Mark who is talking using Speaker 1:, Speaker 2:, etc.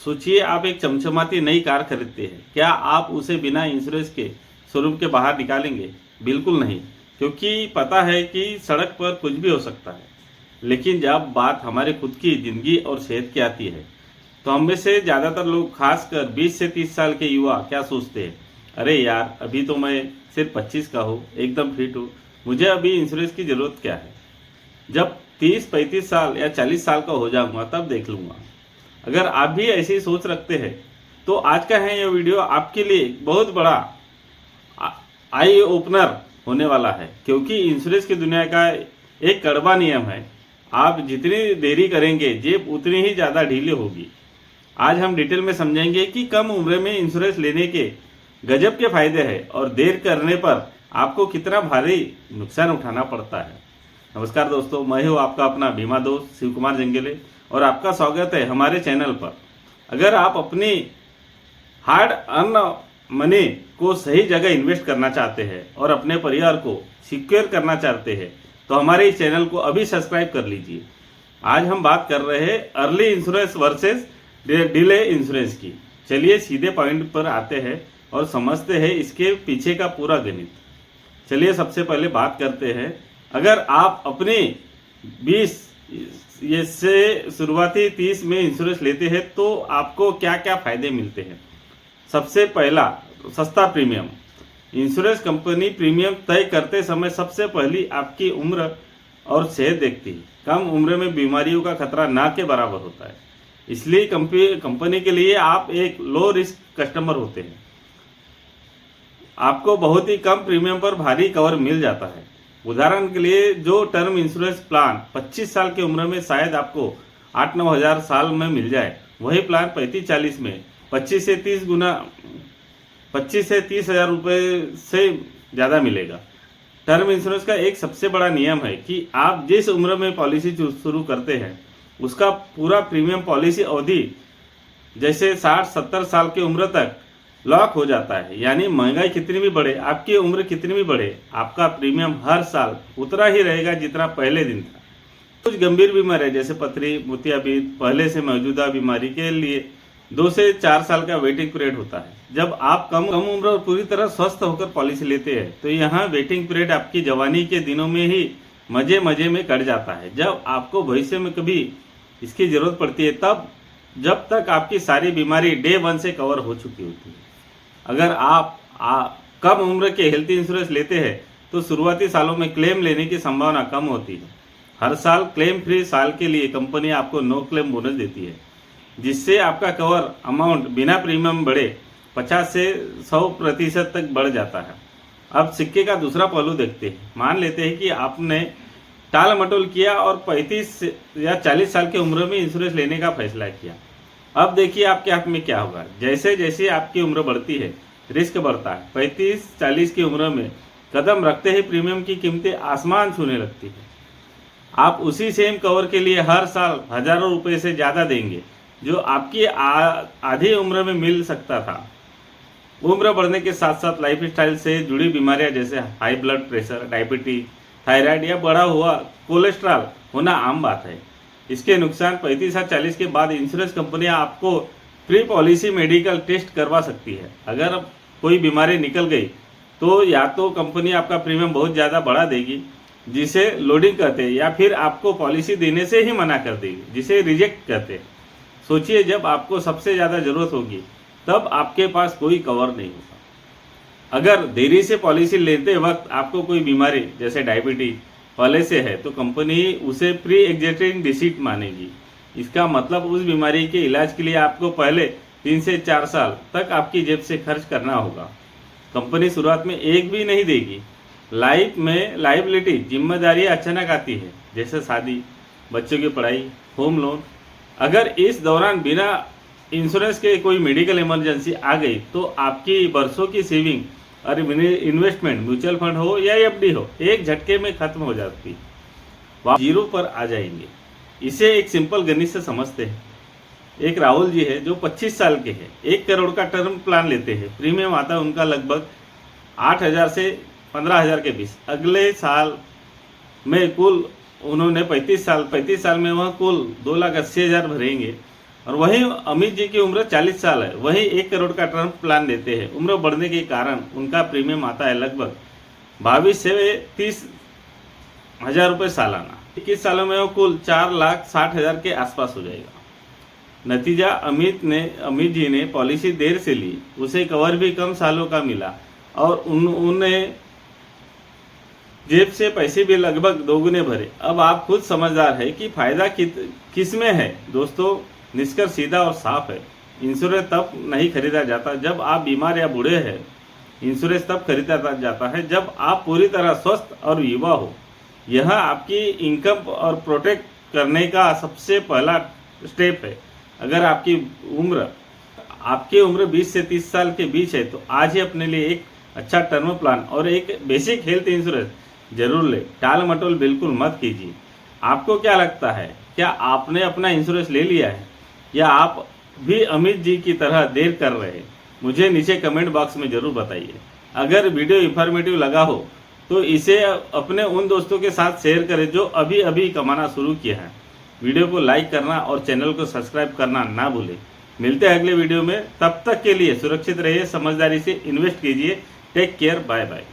Speaker 1: सोचिए आप एक चमचमाती नई कार खरीदते हैं, क्या आप उसे बिना इंश्योरेंस के शोरूम के बाहर निकालेंगे? बिल्कुल नहीं, क्योंकि पता है कि सड़क पर कुछ भी हो सकता है। लेकिन जब बात हमारे खुद की ज़िंदगी और सेहत की आती है, तो हम में से ज़्यादातर लोग, खासकर 20 से 30 साल के युवा, क्या सोचते हैं? अरे यार, अभी तो मैं सिर्फ 25 का हूँ, एकदम फिट हूँ, मुझे अभी इंश्योरेंस की ज़रूरत क्या है? जब 30-35 साल या 40 साल का हो जाऊंगा तब देख लूंगा। अगर आप भी ऐसी सोच रखते हैं तो आज का है यह वीडियो आपके लिए बहुत बड़ा आई ओपनर होने वाला है, क्योंकि इंश्योरेंस की दुनिया का एक कड़वा नियम है, आप जितनी देरी करेंगे जेब उतनी ही ज़्यादा ढीली होगी। आज हम डिटेल में समझेंगे कि कम उम्र में इंश्योरेंस लेने के गजब के फायदे हैं और देर करने पर आपको कितना भारी नुकसान उठाना पड़ता है। नमस्कार दोस्तों, मैं हूँ आपका अपना बीमा दोस्त शिव कुमार जंगेले और आपका स्वागत है हमारे चैनल पर। अगर आप अपनी हार्ड अर्न मनी को सही जगह इन्वेस्ट करना चाहते हैं और अपने परिवार को सिक्योर करना चाहते हैं तो हमारे इस चैनल को अभी सब्सक्राइब कर लीजिए। आज हम बात कर रहे हैं early insurance versus delay insurance की। चलिए सीधे पॉइंट पर आते हैं और समझते हैं इसके पीछे का पूरा गणित। चलिए सबसे पहले बात करते हैं, अगर आप अपने 20 ये से शुरुआती 30 में इंश्योरेंस लेते हैं तो आपको क्या क्या फायदे मिलते हैं। सबसे पहला, सस्ता प्रीमियम। इंश्योरेंस कंपनी प्रीमियम तय करते समय सबसे पहली आपकी उम्र और सेहत देखती है। कम उम्र में बीमारियों का खतरा ना के बराबर होता है, इसलिए कंपनी के लिए आप एक लो रिस्क कस्टमर होते हैं। आपको बहुत ही कम प्रीमियम पर भारी कवर मिल जाता है। उदाहरण के लिए, जो टर्म इंश्योरेंस प्लान 25 साल की उम्र में शायद आपको 8-9 हज़ार साल में मिल जाए, वही प्लान 35-40 में 25 से 30 हज़ार रुपये से ज़्यादा मिलेगा। टर्म इंश्योरेंस का एक सबसे बड़ा नियम है कि आप जिस उम्र में पॉलिसी शुरू करते हैं उसका पूरा प्रीमियम पॉलिसी अवधि, जैसे 60-70 साल की उम्र तक लॉक हो जाता है। यानी महंगाई कितनी भी बढ़े, आपकी उम्र कितनी भी बढ़े, आपका प्रीमियम हर साल उतना ही रहेगा जितना पहले दिन था। कुछ गंभीर बीमारियां जैसे पथरी, मोतियाबिंद, पहले से मौजूदा बीमारी के लिए 2 से 4 साल का वेटिंग पीरियड होता है। जब आप कम उम्र और पूरी तरह स्वस्थ होकर पॉलिसी लेते हैं तो यहाँ वेटिंग पीरियड आपकी जवानी के दिनों में ही मजे में कट जाता है। जब आपको भविष्य में कभी इसकी जरूरत पड़ती है, तब जब तक आपकी सारी बीमारी डे 1 से कवर हो चुकी होती है। अगर आप कम उम्र के हेल्थ इंश्योरेंस लेते हैं तो शुरुआती सालों में क्लेम लेने की संभावना कम होती है। हर साल क्लेम फ्री साल के लिए कंपनी आपको नो क्लेम बोनस देती है, जिससे आपका कवर अमाउंट बिना प्रीमियम बढ़े 50 से 100% तक बढ़ जाता है। अब सिक्के का दूसरा पहलू देखते हैं। मान लेते हैं कि आपने टाल मटोल किया और 35 या 40 साल की उम्र में इंश्योरेंस लेने का फैसला किया। अब देखिए आपके हाथ में क्या होगा। जैसे जैसे आपकी उम्र बढ़ती है, रिस्क बढ़ता है। 35-40 की उम्र में कदम रखते ही प्रीमियम की कीमतें आसमान छूने लगती है। आप उसी सेम कवर के लिए हर साल हजारों रुपए से ज़्यादा देंगे, जो आपकी आधी उम्र में मिल सकता था। उम्र बढ़ने के साथ साथ लाइफस्टाइल से जुड़ी बीमारियां जैसे high blood pressure, diabetes, thyroid या बढ़ा हुआ कोलेस्ट्रॉल होना आम बात है। इसके नुकसान 35 या 40 के बाद इंश्योरेंस कंपनियां आपको प्री पॉलिसी मेडिकल टेस्ट करवा सकती है। अगर कोई बीमारी निकल गई तो या तो कंपनी आपका प्रीमियम बहुत ज़्यादा बढ़ा देगी, जिसे लोडिंग कहते हैं, या फिर आपको पॉलिसी देने से ही मना कर देगी, जिसे रिजेक्ट कहते हैं। सोचिए, जब आपको सबसे ज़्यादा ज़रूरत होगी तब आपके पास कोई कवर नहीं होगा। अगर देरी से पॉलिसी लेते वक्त आपको कोई बीमारी जैसे डायबिटीज पहले से है तो कंपनी उसे प्री एग्जिस्टिंग डिसीज मानेगी। इसका मतलब उस बीमारी के इलाज के लिए आपको पहले 3 से 4 साल तक आपकी जेब से खर्च करना होगा। कंपनी शुरुआत में एक भी नहीं देगी। लाइफ में लाइबिलिटी जिम्मेदारी अचानक आती है, जैसे शादी, बच्चों की पढ़ाई, होम लोन। अगर इस दौरान बिना इंश्योरेंस के कोई मेडिकल इमरजेंसी आ गई तो आपकी बरसों की सेविंग और इन्वेस्टमेंट, म्यूचुअल फंड हो या एफडी हो, एक झटके में खत्म हो जाती, आप जीरो पर आ जाएंगे। इसे एक सिंपल गणित से समझते हैं। एक राहुल जी है जो 25 साल के हैं, 1 करोड़ का टर्म प्लान लेते हैं। प्रीमियम आता है उनका लगभग 8,000 से 15,000 के बीच। अगले साल में कुल उन्होंने 35 साल में वह कुल 2,80,000 भरेंगे और वहीं अमित जी की उम्र 40 साल है, वही 1 करोड़ का टर्म प्लान देते हैं। उम्र बढ़ने के कारण उनका प्रीमियम आता है लगभग 22 से 30 हजार रुपये सालाना। 21 सालों में वो कुल 4,60,000 के आसपास हो जाएगा। नतीजा अमित जी ने पॉलिसी देर से ली, उसे कवर भी कम सालों का मिला और उन्हें जेब से पैसे भी लगभग दोगुने भरे। अब आप खुद समझदार है कि फायदा किस में है। दोस्तों, निष्कर्ष सीधा और साफ है। इंश्योरेंस तब नहीं खरीदा जाता जब आप बीमार या बूढ़े हैं। इंश्योरेंस तब खरीदा जाता है जब आप पूरी तरह स्वस्थ और युवा हो। यह आपकी इनकम और प्रोटेक्ट करने का सबसे पहला स्टेप है। अगर आपकी उम्र 20 से 30 साल के बीच है तो आज ही अपने लिए एक अच्छा टर्म प्लान और एक बेसिक हेल्थ इंश्योरेंस जरूर ले। टाल मटोल बिल्कुल मत कीजिए। आपको क्या लगता है, क्या आपने अपना इंश्योरेंस ले लिया है या आप भी अमित जी की तरह देर कर रहे हैं? मुझे नीचे कमेंट बॉक्स में जरूर बताइए। अगर वीडियो इंफॉर्मेटिव लगा हो तो इसे अपने उन दोस्तों के साथ शेयर करें जो अभी अभी कमाना शुरू किया है। वीडियो को लाइक करना और चैनल को सब्सक्राइब करना ना भूलें। मिलते हैं अगले वीडियो में, तब तक के लिए सुरक्षित रहिए, समझदारी से इन्वेस्ट कीजिए। Take care, bye bye.